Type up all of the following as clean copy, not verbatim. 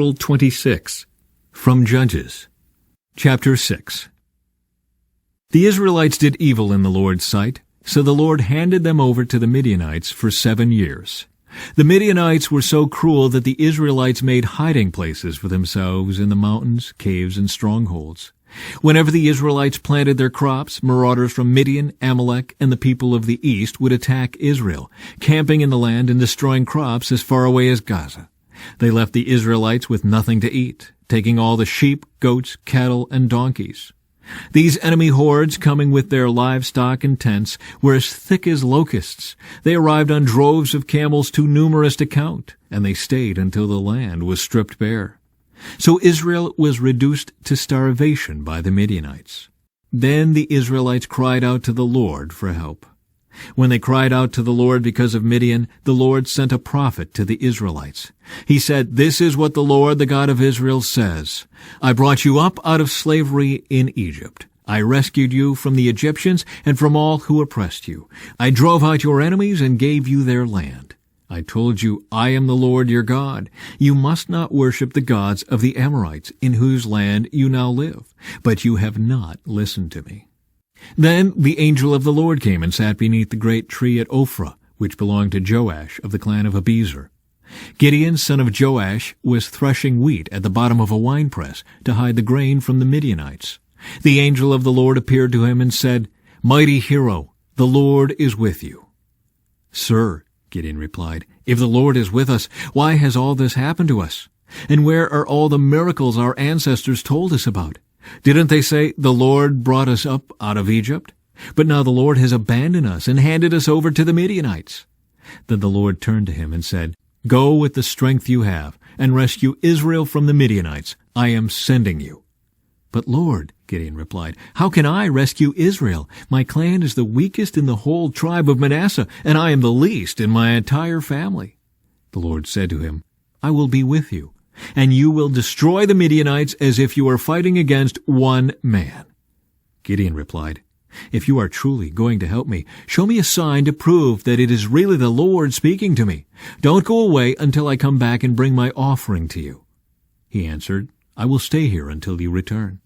April 26. From Judges. Chapter 6. The Israelites did evil in the Lord's sight, so the Lord handed them over to the Midianites for 7 years. The Midianites were so cruel that the Israelites made hiding places for themselves in the mountains, caves, and strongholds. Whenever the Israelites planted their crops, marauders from Midian, Amalek, and the people of the east would attack Israel, camping in the land and destroying crops as far away as Gaza. They left the Israelites with nothing to eat, taking all the sheep, goats, cattle, and donkeys. These enemy hordes, coming with their livestock and tents, were as thick as locusts. They arrived on droves of camels too numerous to count, and they stayed until the land was stripped bare. So Israel was reduced to starvation by the Midianites. Then the Israelites cried out to the Lord for help. When they cried out to the Lord because of Midian, the Lord sent a prophet to the Israelites. He said, "This is what the Lord, the God of Israel, says. I brought you up out of slavery in Egypt. I rescued you from the Egyptians and from all who oppressed you. I drove out your enemies and gave you their land. I told you, I am the Lord your God. You must not worship the gods of the Amorites, in whose land you now live. But you have not listened to me." Then the angel of the Lord came and sat beneath the great tree at Ophrah, which belonged to Joash of the clan of Abiezer. Gideon, son of Joash, was threshing wheat at the bottom of a winepress to hide the grain from the Midianites. The angel of the Lord appeared to him and said, "Mighty hero, the Lord is with you." "Sir," Gideon replied, "if the Lord is with us, why has all this happened to us? And where are all the miracles our ancestors told us about? Didn't they say, 'The Lord brought us up out of Egypt'? But now the Lord has abandoned us and handed us over to the Midianites." Then the Lord turned to him and said, "Go with the strength you have, and rescue Israel from the Midianites. I am sending you." "But Lord," Gideon replied, "how can I rescue Israel? My clan is the weakest in the whole tribe of Manasseh, and I am the least in my entire family." The Lord said to him, "I will be with you, and you will destroy the Midianites as if you were fighting against one man." Gideon replied, "If you are truly going to help me, show me a sign to prove that it is really the Lord speaking to me. Don't go away until I come back and bring my offering to you." He answered, "I will stay here until you return."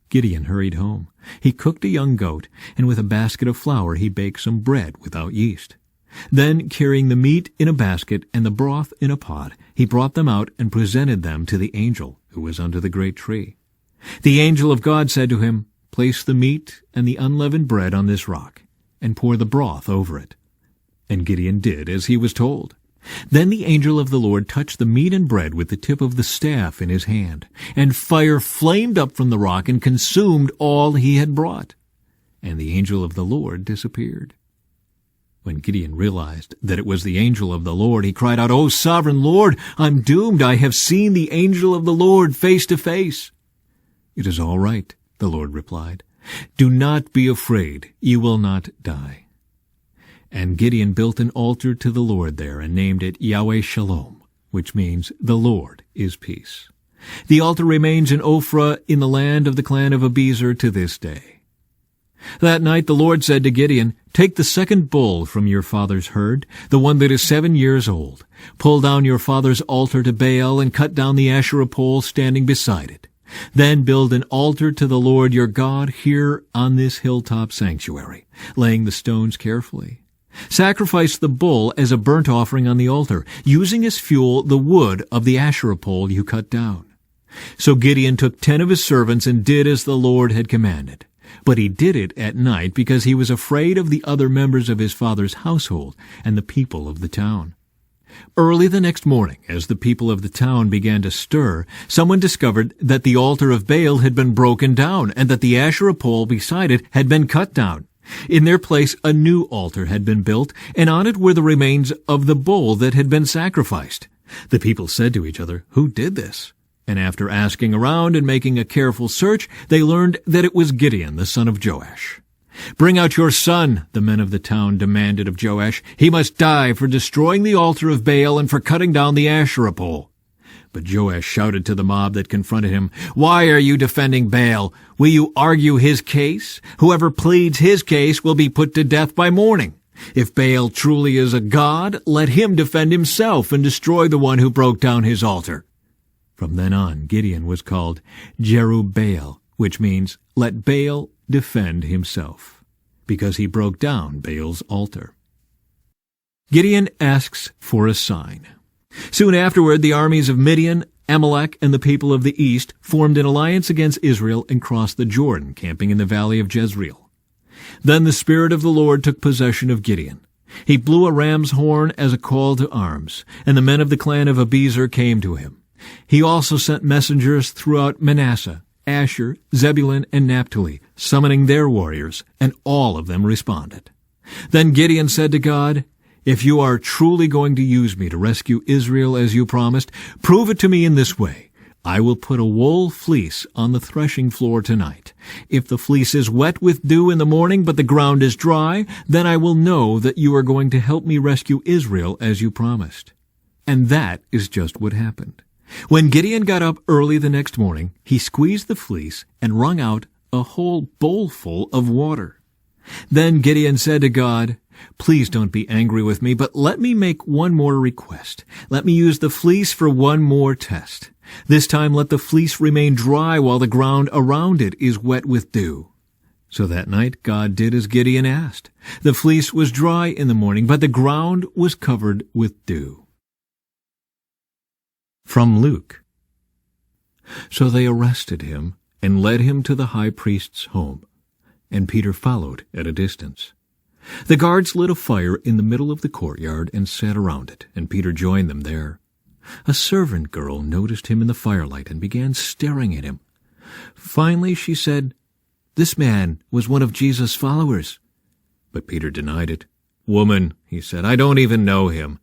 Gideon hurried home. He cooked a young goat, and with a basket of flour he baked some bread without yeast. Then, carrying the meat in a basket and the broth in a pot, he brought them out and presented them to the angel who was under the great tree. The angel of God said to him, "Place the meat and the unleavened bread on this rock, and pour the broth over it." And Gideon did as he was told. Then the angel of the Lord touched the meat and bread with the tip of the staff in his hand, and fire flamed up from the rock and consumed all he had brought. And the angel of the Lord disappeared. When Gideon realized that it was the angel of the Lord, he cried out, "O sovereign Lord, I'm doomed. I have seen the angel of the Lord face to face." "It is all right," the Lord replied. "Do not be afraid. You will not die." And Gideon built an altar to the Lord there and named it Yahweh Shalom, which means the Lord is peace. The altar remains in Ophrah in the land of the clan of Abiezer to this day. That night the Lord said to Gideon, "Take the second bull from your father's herd, the one that is 7 years old. Pull down your father's altar to Baal and cut down the Asherah pole standing beside it. Then build an altar to the Lord your God here on this hilltop sanctuary, laying the stones carefully. Sacrifice the bull as a burnt offering on the altar, using as fuel the wood of the Asherah pole you cut down." So Gideon took 10 of his servants and did as the Lord had commanded. But he did it at night because he was afraid of the other members of his father's household and the people of the town. Early the next morning, as the people of the town began to stir, someone discovered that the altar of Baal had been broken down and that the Asherah pole beside it had been cut down. In their place a new altar had been built, and on it were the remains of the bull that had been sacrificed. The people said to each other, "Who did this?" And after asking around and making a careful search, they learned that it was Gideon, the son of Joash. "Bring out your son," the men of the town demanded of Joash. "He must die for destroying the altar of Baal and for cutting down the Asherah pole." But Joash shouted to the mob that confronted him, "Why are you defending Baal? Will you argue his case? Whoever pleads his case will be put to death by morning. If Baal truly is a god, let him defend himself and destroy the one who broke down his altar." From then on, Gideon was called Jerubbaal, which means, "Let Baal defend himself," because he broke down Baal's altar. Gideon asks for a sign. Soon afterward, the armies of Midian, Amalek, and the people of the east formed an alliance against Israel and crossed the Jordan, camping in the valley of Jezreel. Then the Spirit of the Lord took possession of Gideon. He blew a ram's horn as a call to arms, and the men of the clan of Abiezer came to him. He also sent messengers throughout Manasseh, Asher, Zebulun, and Naphtali, summoning their warriors, and all of them responded. Then Gideon said to God, "If you are truly going to use me to rescue Israel as you promised, prove it to me in this way. I will put a wool fleece on the threshing floor tonight. If the fleece is wet with dew in the morning, but the ground is dry, then I will know that you are going to help me rescue Israel as you promised." And that is just what happened. When Gideon got up early the next morning, he squeezed the fleece and wrung out a whole bowlful of water. Then Gideon said to God, "Please don't be angry with me, but let me make one more request. Let me use the fleece for one more test. This time let the fleece remain dry while the ground around it is wet with dew." So that night God did as Gideon asked. The fleece was dry in the morning, but the ground was covered with dew. From Luke. So they arrested him and led him to the high priest's home, and Peter followed at a distance. The guards lit a fire in the middle of the courtyard and sat around it, and Peter joined them there. A servant girl noticed him in the firelight and began staring at him. Finally she said, "This man was one of Jesus' followers." But Peter denied it. "Woman," he said, "I don't even know him."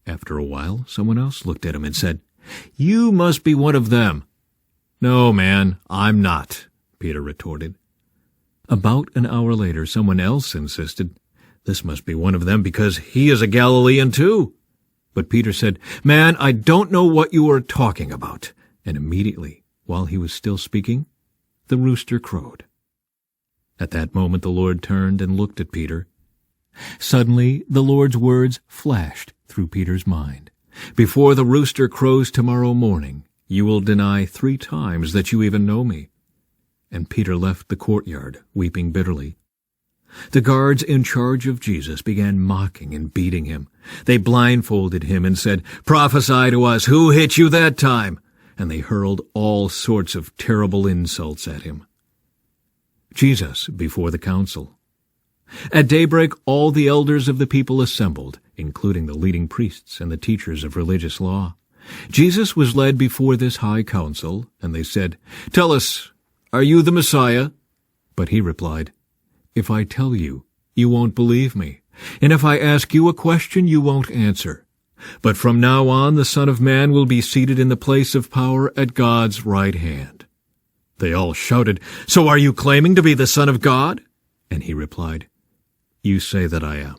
After a while, someone else looked at him and said, "You must be one of them." "No, man, I'm not," Peter retorted. About an hour later, someone else insisted, "This must be one of them because he is a Galilean too." But Peter said, "Man, I don't know what you are talking about." And immediately, while he was still speaking, the rooster crowed. At that moment the Lord turned and looked at Peter. Suddenly the Lord's words flashed through Peter's mind. "Before the rooster crows tomorrow morning, you will deny 3 times that you even know me." And Peter left the courtyard, weeping bitterly. The guards in charge of Jesus began mocking and beating him. They blindfolded him and said, "Prophesy to us, who hit you that time?" And they hurled all sorts of terrible insults at him. Jesus before the council. At daybreak, all the elders of the people assembled, including the leading priests and the teachers of religious law. Jesus was led before this high council, and they said, "Tell us, are you the Messiah?" But he replied, "If I tell you, you won't believe me, and if I ask you a question, you won't answer. But from now on the Son of Man will be seated in the place of power at God's right hand." They all shouted, "So are you claiming to be the Son of God?" And he replied, "You say that I am."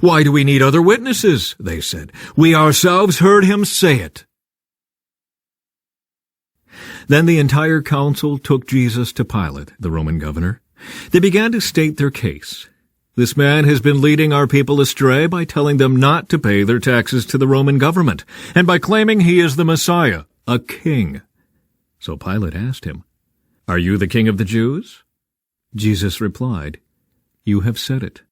"Why do we need other witnesses?" they said. "We ourselves heard him say it." Then the entire council took Jesus to Pilate, the Roman governor. They began to state their case. "This man has been leading our people astray by telling them not to pay their taxes to the Roman government, and by claiming he is the Messiah, a king." So Pilate asked him, "Are you the king of the Jews?" Jesus replied, "You have said it."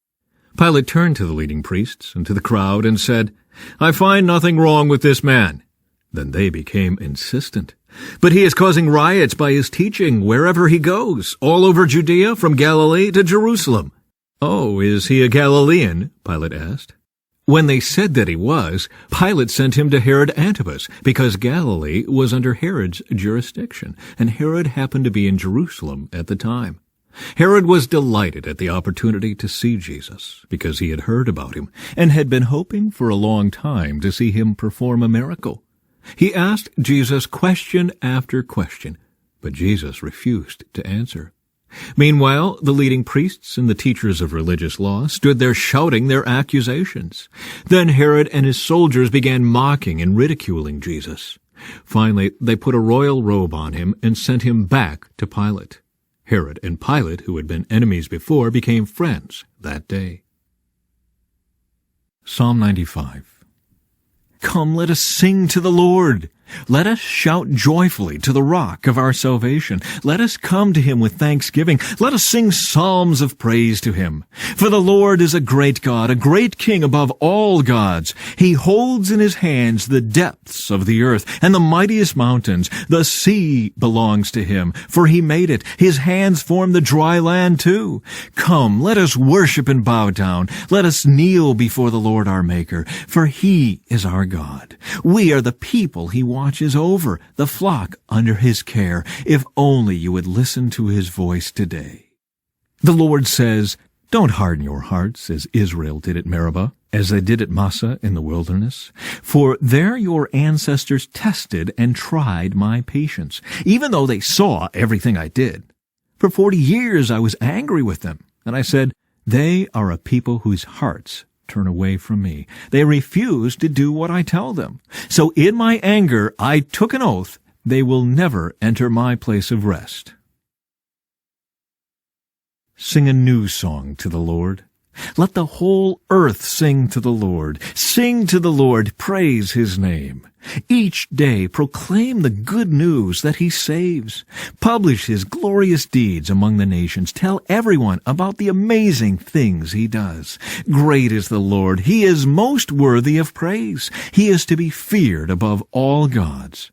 Pilate turned to the leading priests and to the crowd and said, "I find nothing wrong with this man." Then they became insistent. "But he is causing riots by his teaching wherever he goes, all over Judea, from Galilee to Jerusalem." "Oh, is he a Galilean?" Pilate asked. When they said that he was, Pilate sent him to Herod Antipas, because Galilee was under Herod's jurisdiction, and Herod happened to be in Jerusalem at the time. Herod was delighted at the opportunity to see Jesus, because he had heard about him, and had been hoping for a long time to see him perform a miracle. He asked Jesus question after question, but Jesus refused to answer. Meanwhile, the leading priests and the teachers of religious law stood there shouting their accusations. Then Herod and his soldiers began mocking and ridiculing Jesus. Finally, they put a royal robe on him and sent him back to Pilate. Herod and Pilate, who had been enemies before, became friends that day. Psalm 95. Come, let us sing to the Lord. Let us shout joyfully to the rock of our salvation. Let us come to him with thanksgiving. Let us sing psalms of praise to him. For the Lord is a great God, a great King above all gods. He holds in his hands the depths of the earth and the mightiest mountains. The sea belongs to him, for he made it. His hands formed the dry land too. Come, let us worship and bow down. Let us kneel before the Lord our Maker, for he is our God. We are the people he watches over, the flock under his care. If only you would listen to his voice today. The Lord says, "Don't harden your hearts as Israel did at Meribah, as they did at Massah in the wilderness. For there your ancestors tested and tried my patience, even though they saw everything I did. For 40 years I was angry with them, and I said, they are a people whose hearts turn away from me. They refuse to do what I tell them. So in my anger I took an oath, they will never enter my place of rest." Sing a new song to the Lord. Let the whole earth sing to the Lord. Sing to the Lord, praise his name. Each day proclaim the good news that he saves. Publish his glorious deeds among the nations. Tell everyone about the amazing things he does. Great is the Lord. He is most worthy of praise. He is to be feared above all gods.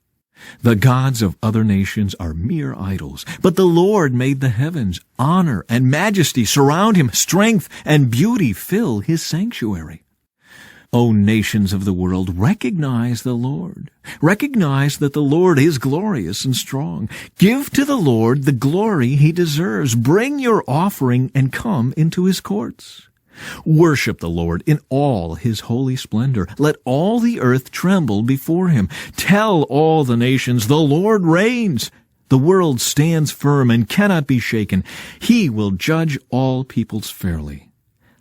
The gods of other nations are mere idols, but the Lord made the heavens. Honor and majesty surround him. Strength and beauty fill his sanctuary. O nations of the world, recognize the Lord. Recognize that the Lord is glorious and strong. Give to the Lord the glory he deserves. Bring your offering and come into his courts. Worship the Lord in all his holy splendor. Let all the earth tremble before him. Tell all the nations, the Lord reigns. The world stands firm and cannot be shaken. He will judge all peoples fairly.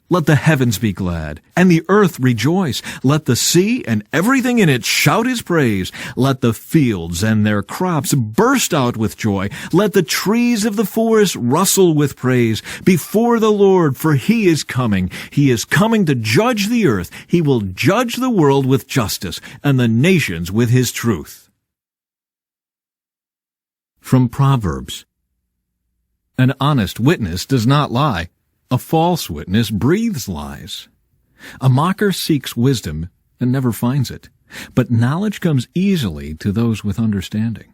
Let the heavens be glad, and the earth rejoice. Let the sea and everything in it shout his praise. Let the fields and their crops burst out with joy. Let the trees of the forest rustle with praise before the Lord, for he is coming. He is coming to judge the earth. He will judge the world with justice and the nations with his truth. From Proverbs. An honest witness does not lie. A false witness breathes lies. A mocker seeks wisdom and never finds it, but knowledge comes easily to those with understanding.